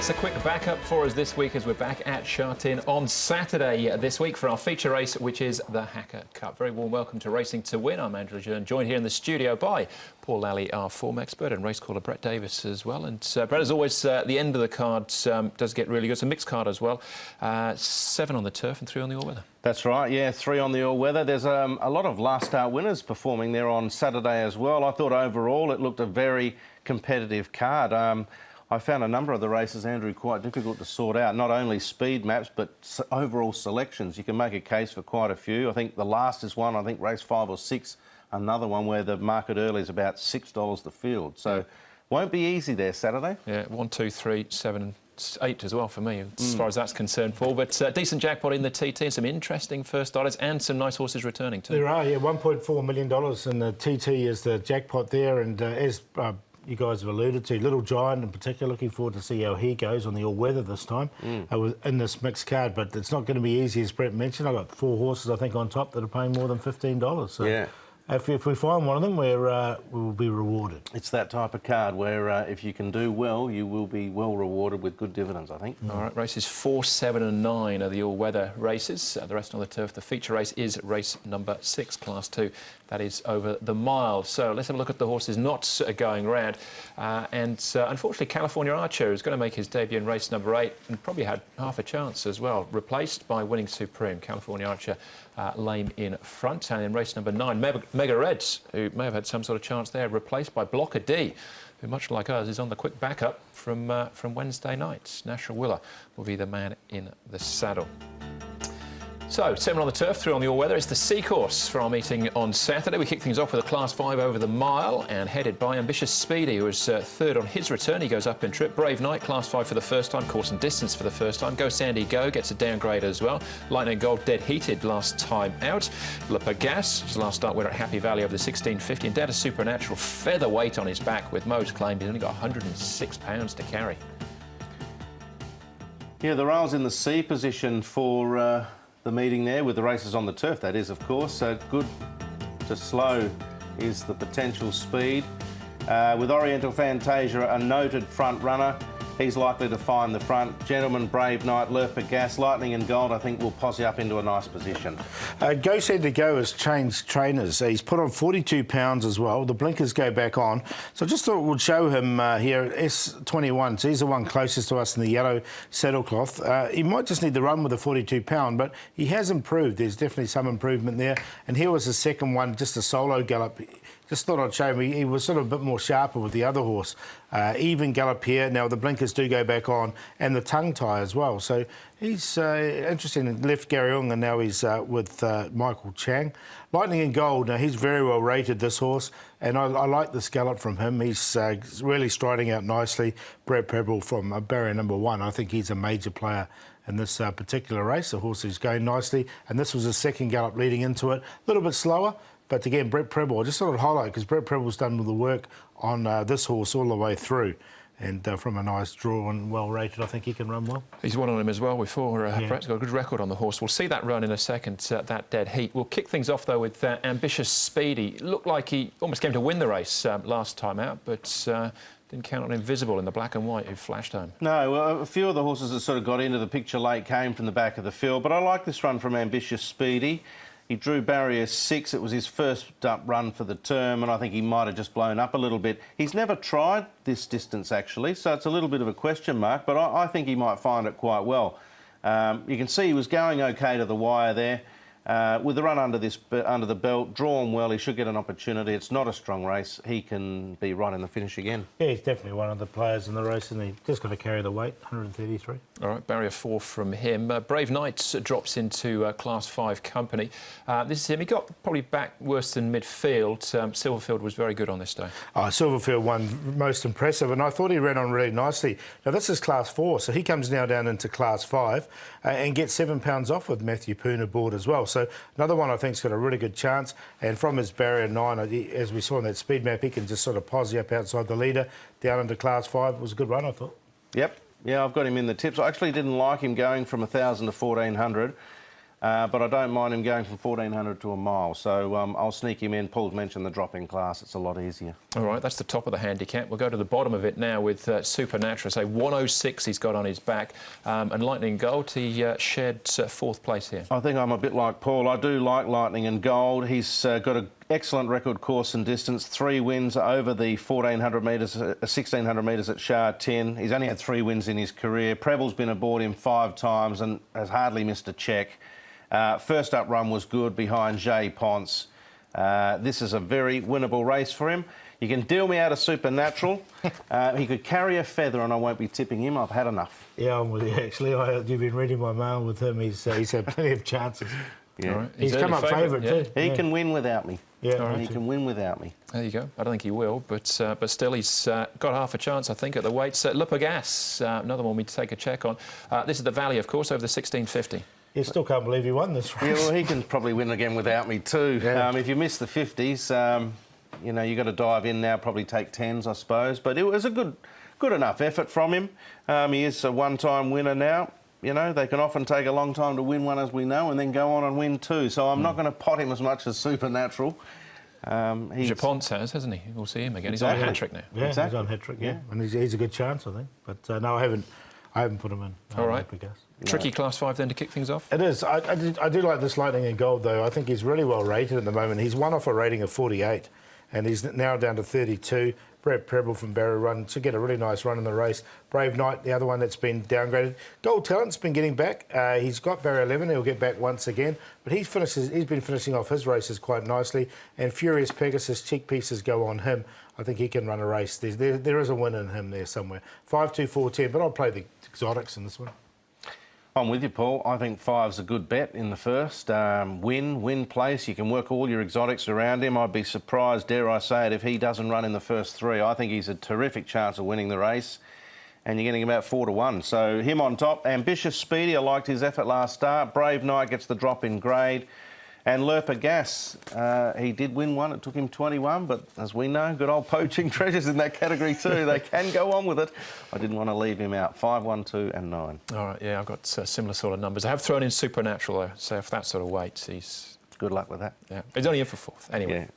That's a quick backup for us this week as we're back at Purton on Saturday this week for our feature race, which is the Hacker Cup. Very warm welcome to Racing to Win. I'm Andrew Lejeune, joined here in the studio by Paul Lally, our form expert, and race caller Brett Davis as well. And Brett, as always, the end of the card does get really good. It's a mixed card as well. 7 on the turf and 3 on the all-weather. That's right, yeah, 3 on the all-weather. There's a lot of last start winners performing there on Saturday as well. I thought overall it looked a very competitive card. I found a number of the races, Andrew, quite difficult to sort out. Not only speed maps, but overall selections. You can make a case for quite a few. I think the last is one, I think race 5 or 6, another one where the market early is about $6 the field. So won't be easy there Saturday. Yeah, 1, 2, 3, 7, 8 as well for me, as far as that's concerned, Paul. But decent jackpot in the TT, some interesting first starters and some nice horses returning too. There are, yeah, $1.4 million in the TT is the jackpot there, and as you guys have alluded to, Little Giant in particular, looking forward to see how he goes on the all-weather this time in this mixed card. But it's not going to be easy, as Brett mentioned. I've got 4 horses, I think, on top that are paying more than $15. So yeah. If we find one of them, we will be rewarded. It's that type of card where if you can do well, you will be well rewarded with good dividends, I think. All right, races 4, 7 and 9 are the all-weather races. The rest on the turf. The feature race is race number 6, Class 2. That is over the mile. So let's have a look at the horses not going round. Unfortunately, California Archer is going to make his debut in race number 8 and probably had half a chance as well. Replaced by Winning Supreme. California Archer lame in front. And in race number 9, Mega Reds, who may have had some sort of chance there, replaced by Blocker D, who, much like us, is on the quick backup from Wednesday night. National Willer will be the man in the saddle. So, 7 on the turf, 3 on the all-weather. It's the C course for our meeting on Saturday. We kick things off with a Class 5 over the mile and headed by Ambitious Speedy, who was 3rd on his return. He goes up in trip. Brave Knight, Class 5 for the first time. Course and distance for the first time. Go Sandy Go gets a downgrade as well. Lightning Gold dead heated last time out. Le Pegas, his last start winner at Happy Valley over the 1650. And Data Supernatural, featherweight on his back with Mo's claimed he's only got 106 pounds to carry. Yeah, the rail's in the C position for the meeting there, with the races on the turf, that is, of course. So good to slow is the potential speed. With Oriental Fantasia, a noted front runner, he's likely to find the front. Gentleman, Brave Knight, Lurper Gas, Lightning and Gold, I think will posse up into a nice position. Go Said to Go has changed trainers. He's put on 42 pounds as well. The blinkers go back on. So I just thought we'd show him here at S21. So he's the one closest to us in the yellow saddlecloth. He might just need to run with a 42 pound, but he has improved. There's definitely some improvement there. And here was the second one, just a solo gallop. Just thought I'd show him. He was sort of a bit more sharper with the other horse. Even gallop here. Now, the blinkers do go back on, and the tongue tie as well. So he's interesting. Left Gary Ung, and now he's with Michael Chang. Lightning and Gold, now he's very well rated, this horse, and I like this gallop from him. He's really striding out nicely. Brad Preble from barrier number 1. I think he's a major player in this particular race. The horse is going nicely, and this was his second gallop leading into it. A little bit slower. But again, Brett Preble, I just thought I'd highlight, because Brett Preble's done all the work on this horse all the way through. And from a nice draw and well rated, I think he can run well. He's won on him as well before. Brett's got a good record on the horse. We'll see that run in a second, that dead heat. We'll kick things off, though, with Ambitious Speedy. Looked like he almost came to win the race last time out, but didn't count on Invisible in the black and white, who flashed home. No, well, a few of the horses that sort of got into the picture late came from the back of the field, but I like this run from Ambitious Speedy. He drew barrier 6. It was his first up run for the term, and I think he might have just blown up a little bit. He's never tried this distance, actually, so it's a little bit of a question mark, but I think he might find it quite well. You can see he was going OK to the wire there. With the run under the belt, drawn well, he should get an opportunity. It's not a strong race. He can be right in the finish again. Yeah, he's definitely one of the players in the race, and he's just got to carry the weight, 133. All right, barrier 4 from him. Brave Knight drops into Class 5 company. This is him. He got probably back worse than midfield. Silverfield was very good on this day. Silverfield won most impressive, and I thought he ran on really nicely. Now, this is Class 4, so he comes now down into Class 5 and gets 7 pounds off with Matthew Poon aboard as well. So another one I think's got a really good chance. And from his barrier 9, as we saw in that speed map, he can just sort of posse up outside the leader down into Class 5. It was a good run, I thought. Yep. Yeah, I've got him in the tips. I actually didn't like him going from 1,000 to 1,400. but I don't mind him going from 1400 to a mile. So I'll sneak him in. Paul's mentioned the drop-in class. It's a lot easier. All right, that's the top of the handicap. We'll go to the bottom of it now with Supernatural. So 106 he's got on his back. And Lightning Gold, he shared fourth place here. I think I'm a bit like Paul. I do like Lightning and Gold. He's got an excellent record course and distance. 3 wins over the 1400 metres, 1600 metres at Shard 10. He's only had 3 wins in his career. Preble's been aboard him 5 times and has hardly missed a check. First up run was good behind Jay Ponce. This is a very winnable race for him. You can deal me out of Supernatural. He could carry a feather and I won't be tipping him. I've had enough. Yeah, I'm with you, actually. You've been reading my mail with him. He's had plenty of chances. Yeah. Right. He's come up favourite too. He can win without me. Yeah, and he can win without me. There you go. I don't think he will, but still he's got half a chance, I think, at the weights. Luppergas, another one we take a check on. This is the Valley, of course, over the 1650. You still can't believe he won this race. Yeah, well, he can probably win again without me too. Yeah. If you miss the 50s, you know, you've got to dive in now, probably take 10s, I suppose. But it was a good enough effort from him. He is a one-time winner now. You know, they can often take a long time to win one, as we know, and then go on and win 2. So I'm not going to pot him as much as Supernatural. Japont hasn't he? We'll see him again. He's on a hat-trick now. Yeah, exactly. he's on hat-trick, yeah. And he's a good chance, I think. But no, I haven't put him in. All right. Tricky Class 5 then to kick things off? It is. I do like this Lightning and Gold, though. I think he's really well rated at the moment. He's won off a rating of 48, and he's now down to 32. Brett Preble from Barrow Run to get a really nice run in the race. Brave Knight, the other one that's been downgraded. Gold Talent's been getting back. He's got Barrow 11. He'll get back once again. But he's been finishing off his races quite nicely. And Furious Pegasus, cheek pieces go on him. I think he can run a race. There is a win in him there somewhere. 5, 2, 4, 10. But I'll play the exotics in this one. I'm with you, Paul. I think 5's a good bet in the first. Win place. You can work all your exotics around him. I'd be surprised, dare I say it, if he doesn't run in the first 3. I think he's a terrific chance of winning the race. And you're getting about 4 to 1. So him on top. Ambitious Speedy, I liked his effort last start. Brave Knight gets the drop in grade. And Lurper Gas, he did win one. It took him 21, but as we know, good old poaching treasures in that category too. They can go on with it. I didn't want to leave him out. 5, 1, 2 and 9. All right, yeah, I've got similar sort of numbers. I have thrown in Supernatural, though, so if that sort of weight, he's... Good luck with that. Yeah, he's only in for 4th, anyway. Yeah.